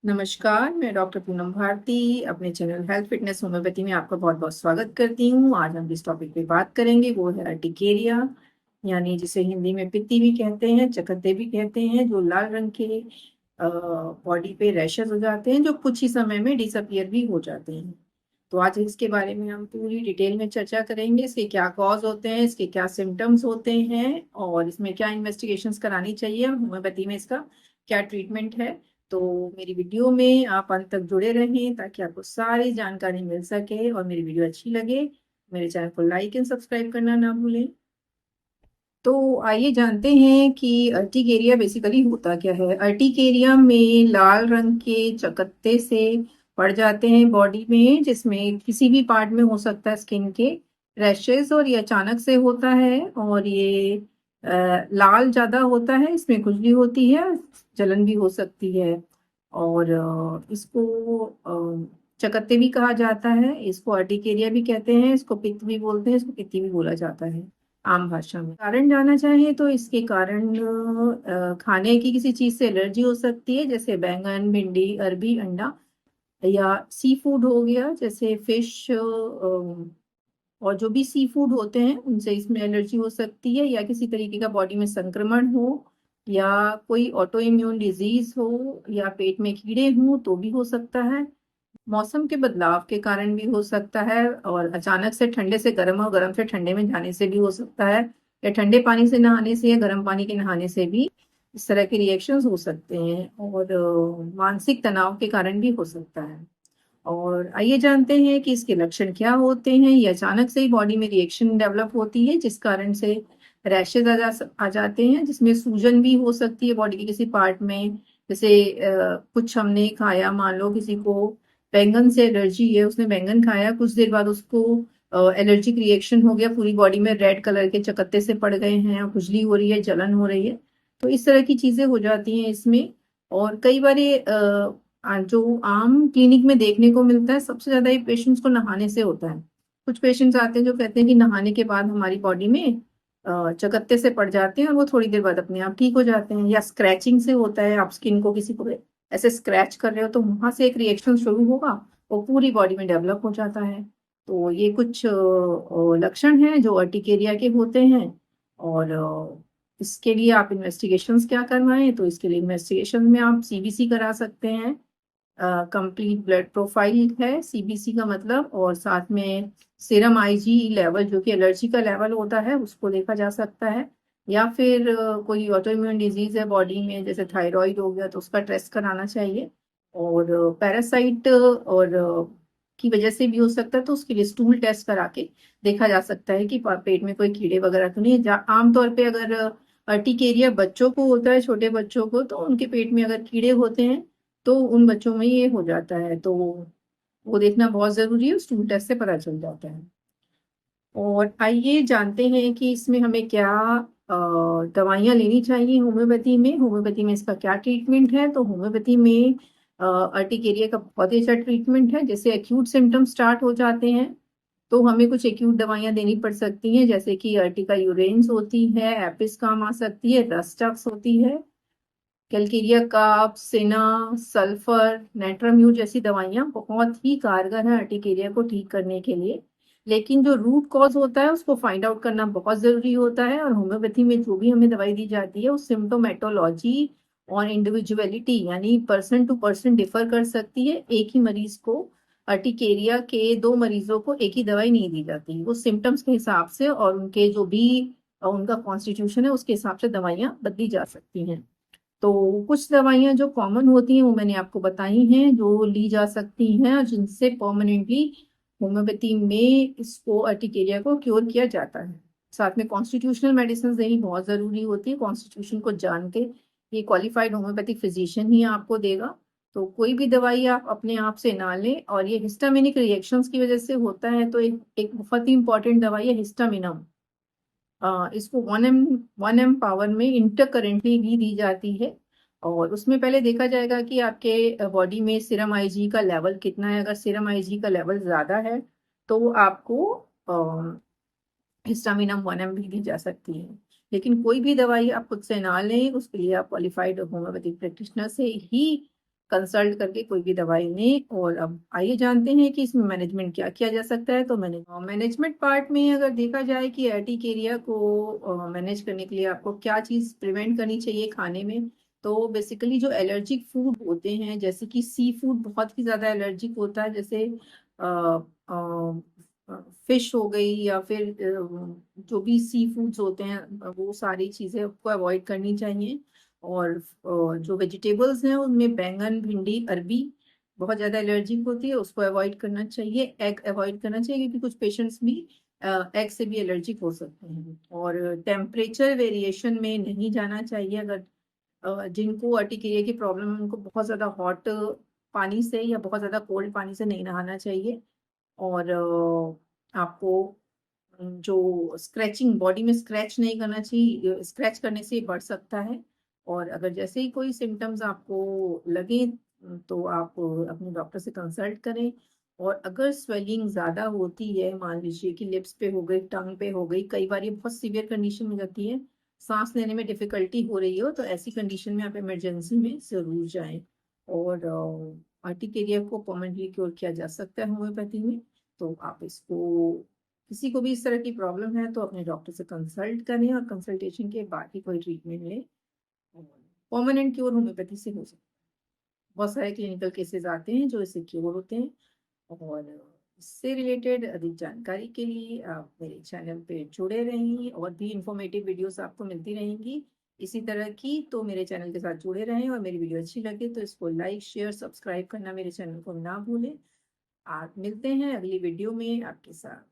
नमस्कार, मैं डॉक्टर पूनम भारती अपने चैनल हेल्थ फिटनेस होम्योपैथी में आपका बहुत बहुत स्वागत करती हूँ। आज हम जिस टॉपिक पे बात करेंगे वो है अर्टिकेरिया, यानी जिसे हिंदी में पित्ती भी कहते हैं, चकत्ते भी कहते हैं, जो लाल रंग के बॉडी पे रैशेज हो जाते हैं, जो कुछ ही समय में डिसअपियर भी हो जाते हैं। तो आज इसके बारे में हम पूरी डिटेल में चर्चा करेंगे। इसके क्या कॉज होते हैं, इसके क्या सिम्टम्स होते हैं और इसमें क्या इन्वेस्टिगेशंस करानी चाहिए, होम्योपैथी में इसका क्या ट्रीटमेंट है। तो मेरी वीडियो में आप अंत तक जुड़े रहें ताकि आपको सारी जानकारी मिल सके और मेरी वीडियो अच्छी लगे मेरे चैनल को लाइक एंड सब्सक्राइब करना ना भूलें। तो आइए जानते हैं कि अर्टिकेरिया बेसिकली होता क्या है। अर्टिकेरिया में लाल रंग के चकत्ते से पड़ जाते हैं बॉडी में, जिसमें किसी भी पार्ट में हो सकता है स्किन के रैशेज, और ये अचानक से होता है और ये लाल ज़्यादा होता है, इसमें खुजली होती है, जलन भी हो सकती है। और इसको चकत्ते भी कहा जाता है, इसको अर्टिकेरिया भी कहते हैं, इसको पित्त भी बोलते हैं, इसको पित्ती भी बोला जाता है आम भाषा में। कारण जानना चाहें तो इसके कारण खाने की किसी चीज से एलर्जी हो सकती है, जैसे बैंगन, भिंडी, अरबी, अंडा, या सी फूड हो गया जैसे फिश, और जो भी सी फूड होते हैं उनसे इसमें एलर्जी हो सकती है, या किसी तरीके का बॉडी में संक्रमण हो, या कोई ऑटो इम्यून डिजीज हो, या पेट में कीड़े हों तो भी हो सकता है। मौसम के बदलाव के कारण भी हो सकता है, और अचानक से ठंडे से गर्म और गर्म से ठंडे में जाने से भी हो सकता है, या ठंडे पानी से नहाने से या गर्म पानी के नहाने से भी इस तरह के रिएक्शंस हो सकते हैं, और मानसिक तनाव के कारण भी हो सकता है। और आइए जानते हैं कि इसके लक्षण क्या होते हैं। ये अचानक से ही बॉडी में रिएक्शन डेवलप होती है जिस कारण से रैशेज आ जाते हैं, जिसमें सूजन भी हो सकती है बॉडी के किसी पार्ट में। जैसे कुछ हमने खाया, मान लो किसी को बैंगन से एलर्जी है, उसने बैंगन खाया, कुछ देर बाद उसको एलर्जिक रिएक्शन हो गया, पूरी बॉडी में रेड कलर के चकत्ते से पड़ गए हैं, खुजली हो रही है, जलन हो रही है। तो इस तरह की चीजें हो जाती हैं इसमें। और कई बार ये जो आम क्लिनिक में देखने को मिलता है, सबसे ज्यादा ये पेशेंट्स को नहाने से होता है। कुछ पेशेंट्स आते हैं जो कहते हैं कि नहाने के बाद हमारी बॉडी में चकत्ते से पड़ जाते हैं और वो थोड़ी देर बाद अपने आप ठीक हो जाते हैं, या स्क्रैचिंग से होता है, आप स्किन को किसी को ऐसे स्क्रैच कर रहे हो तो वहां से एक रिएक्शन शुरू होगा, वो पूरी बॉडी में डेवलप हो जाता है। तो ये कुछ लक्षण हैं जो अर्टिकेरिया के होते हैं। और इसके लिए आप इन्वेस्टिगेशंस क्या करवाएं, तो इसके लिए इन्वेस्टिगेशन में आप सीबीसी करा सकते हैं। कंप्लीट ब्लड प्रोफाइल है सीबीसी का मतलब, और साथ में सीरम आईजी लेवल जो कि एलर्जी का लेवल होता है उसको देखा जा सकता है। या फिर कोई ऑटो इम्यून डिजीज है बॉडी में, जैसे थायराइड हो गया, तो उसका टेस्ट कराना चाहिए। और पैरासाइट और की वजह से भी हो सकता है, तो उसके लिए स्टूल टेस्ट करा के देखा जा सकता है कि पेट में कोई कीड़े वगैरह तो नहीं है। आमतौर पे अगर अर्टिकेरिया बच्चों को होता है, छोटे बच्चों को, तो उनके पेट में अगर कीड़े होते हैं तो उन बच्चों में ये हो जाता है, तो वो देखना बहुत जरूरी है, स्टूल टेस्ट से पता चल जाता है। और आइए जानते हैं कि इसमें हमें क्या दवाइयाँ लेनी चाहिए होम्योपैथी में। होम्योपैथी में इसका क्या ट्रीटमेंट है, तो होम्योपैथी में अर्टिकेरिया का बहुत ही अच्छा ट्रीटमेंट है। जैसे एक्यूट सिम्टम स्टार्ट हो जाते हैं तो हमें कुछ एक्यूट दवाइयाँ देनी पड़ सकती हैं, जैसे कि अर्टिका यूरेंस होती है, एपिस काम आ सकती है, रस्टक्स होती है, कैलकेरिया काप, सेना, सल्फर, नेट्राम्यूट जैसी दवाइयाँ बहुत ही कारगर है अर्टिकेरिया को ठीक करने के लिए। लेकिन जो रूट कॉज होता है उसको फाइंड आउट करना बहुत जरूरी होता है, और होम्योपैथी में जो भी हमें दवाई दी जाती है उस सिम्टोमेटोलॉजी और इंडिविजुअलिटी यानी पर्सन टू पर्सन डिफर कर सकती है। एक ही मरीज को, अर्टिकेरिया के दो मरीजों को एक ही दवाई नहीं दी जाती, वो सिम्टम्स के हिसाब से और उनके जो भी उनका कॉन्स्टिट्यूशन है उसके हिसाब से दवाइयाँ बदली जा सकती हैं। तो कुछ दवाइयाँ जो कॉमन होती हैं वो मैंने आपको बताई हैं, जो ली जा सकती हैं और जिनसे परमानेंटली होम्योपैथी में इसको अर्टिकेरिया को क्योर किया जाता है। साथ में कॉन्स्टिट्यूशनल मेडिसिन देनी बहुत ज़रूरी होती है। कॉन्स्टिट्यूशन को जान के ये क्वालिफाइड होम्योपैथिक फिजिशियन ही आपको देगा। तो कोई भी दवाई आप अपने आप से ना लें, और ये हिस्टामिनिक रिएक्शंस की वजह से होता है, तो एक बहुत ही इंपॉर्टेंट दवाई है हिस्टामिनम। इसको 1 एम पावर में इंटरकरेंटली भी दी जाती है। और उसमें पहले देखा जाएगा कि आपके बॉडी में सीरम आईजी का लेवल कितना है। अगर सीरम आईजी का लेवल ज़्यादा है तो आपको हिस्टामिनम 1 एम भी दी जा सकती है। लेकिन कोई भी दवाई आप खुद से ना लें, उसके लिए आप क्वालिफाइड होम्योपैथिक प्रैक्टिशनर से ही कंसल्ट करके कोई भी दवाई लें। और अब आइए जानते हैं कि इसमें मैनेजमेंट क्या किया जा सकता है। तो मैनेजमेंट पार्ट में अगर देखा जाए कि अर्टिकेरिया को मैनेज करने के लिए आपको क्या चीज़ प्रिवेंट करनी चाहिए खाने में, तो बेसिकली जो एलर्जिक फूड होते हैं, जैसे कि सी फूड बहुत ही ज़्यादा एलर्जिक होता है, जैसे फिश हो गई या फिर जो भी सी फूड्स होते हैं, वो सारी चीज़ें आपको अवॉइड करनी चाहिए। और जो वेजिटेबल्स हैं उनमें बैंगन, भिंडी, अरबी बहुत ज़्यादा एलर्जिक होती है, उसको अवॉइड करना चाहिए। एग अवॉइड करना चाहिए क्योंकि कुछ पेशेंट्स भी एग से भी एलर्जिक हो सकते हैं। और टेम्परेचर वेरिएशन में नहीं जाना चाहिए। अगर जिनको अर्टिकेरिया की प्रॉब्लम है उनको बहुत ज़्यादा हॉट पानी से या बहुत ज़्यादा कोल्ड पानी से नहीं नहाना चाहिए। और आपको जो स्क्रैचिंग, बॉडी में स्क्रैच नहीं करना चाहिए, स्क्रैच करने से ये बढ़ सकता है। और अगर जैसे ही कोई सिम्टम्स आपको लगे तो आप अपने डॉक्टर से कंसल्ट करें। और अगर स्वेलिंग ज़्यादा होती है, मान लीजिए कि लिप्स पे हो गई, टंग पे हो गई, कई बार ये बहुत सीवियर कंडीशन हो जाती है, सांस लेने में डिफिकल्टी हो रही हो, तो ऐसी कंडीशन में आप इमरजेंसी में ज़रूर जाएं। और अर्टिकेरिया को परमानेंटली क्योर किया जा सकता है होम्योपैथी में। तो आप इसको, किसी को भी इस तरह की प्रॉब्लम है तो अपने डॉक्टर से कंसल्ट करें और कंसल्टेशन के बाद ही कोई ट्रीटमेंट लें। परमानेंट क्योर होम्योपैथी से हो सकता है। बहुत सारे क्लिनिकल केसेस आते हैं जो इससे क्योर होते हैं। और इससे रिलेटेड अधिक जानकारी के लिए आप मेरे चैनल पे जुड़े रहें, और भी इंफॉर्मेटिव वीडियोस आपको मिलती रहेंगी इसी तरह की। तो मेरे चैनल के साथ जुड़े रहें, और मेरी वीडियो अच्छी लगे तो इसको लाइक, शेयर, सब्सक्राइब करना मेरे चैनल को ना भूलें। आप मिलते हैं अगली वीडियो में आपके साथ।